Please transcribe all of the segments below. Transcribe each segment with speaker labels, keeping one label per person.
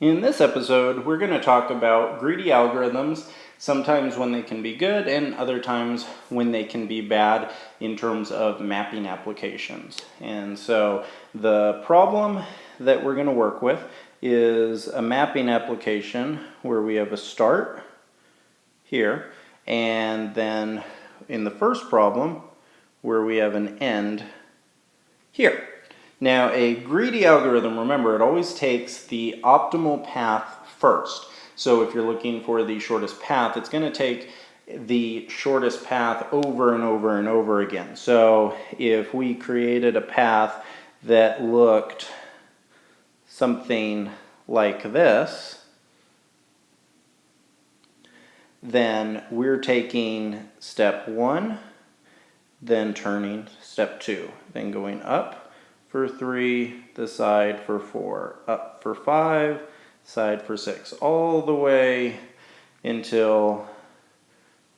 Speaker 1: In this episode, we're going to talk about greedy algorithms, sometimes when they can be good and other times when they can be bad in terms of mapping applications. And so the problem that we're going to work with is a mapping application where we have a start here, and then in the first problem where we have an end here. Now, a greedy algorithm, remember, it always takes the optimal path first. So if you're looking for the shortest path, it's going to take the shortest path over and over and over again. So if we created a path that looked something like this, then we're taking step 1, then turning step 2, then going up for 3, the side for 4, up for 5, side for 6, all the way until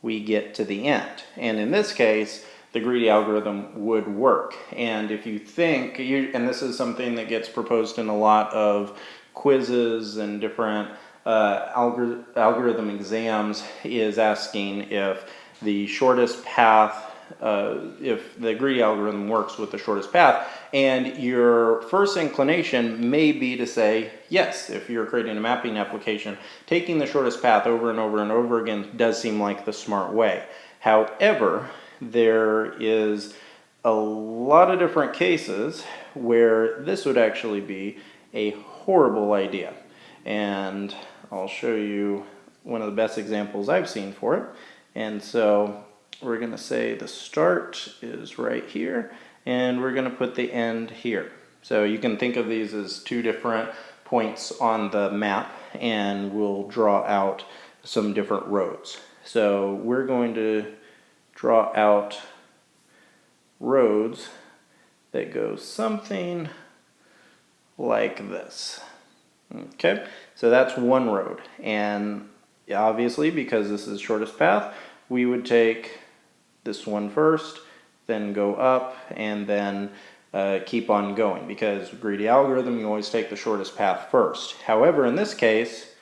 Speaker 1: we get to the end. And in this case, the greedy algorithm would work. And if you think, and this is something that gets proposed in a lot of quizzes and different algorithm exams, is asking if the shortest path, if the greedy algorithm works with the shortest path, and your first inclination may be to say yes. If you're creating a mapping application, taking the shortest path over and over and over again does seem like the smart way. However, there is a lot of different cases where this would actually be a horrible idea, and I'll show you one of the best examples I've seen for it. And so we're going to say the start is right here, and we're going to put the end here. So you can think of these as two different points on the map, and we'll draw out some different roads. So we're going to draw out roads that go something like this. Okay, so that's one road, and obviously because this is shortest path, we would take this one first, then go up, and then keep on going, because greedy algorithm, you always take the shortest path first. However, in this case,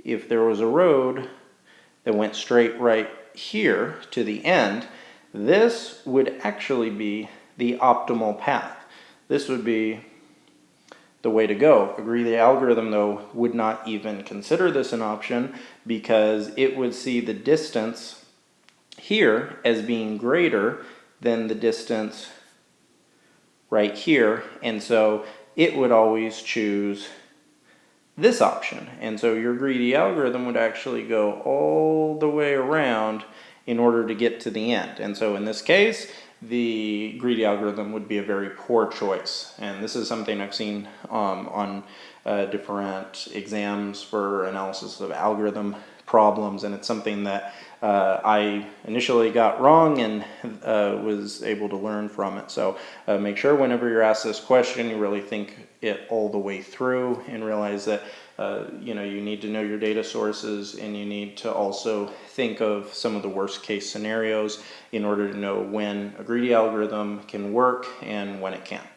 Speaker 1: if there was a road that went straight right here to the end, this would actually be the optimal path. This would be the way to go. A greedy algorithm, though, would not even consider this an option, because it would see the distance here as being greater than the distance right here, and so it would always choose this option. And so your greedy algorithm would actually go all the way around in order to get to the end. And so in this case, the greedy algorithm would be a very poor choice. And this is something I've seen on different exams for analysis of algorithm problems, and it's something that I initially got wrong and was able to learn from it. So make sure whenever you're asked this question, you really think it all the way through and realize that you need to know your data sources, and you need to also think of some of the worst case scenarios in order to know when a greedy algorithm can work and when it can't.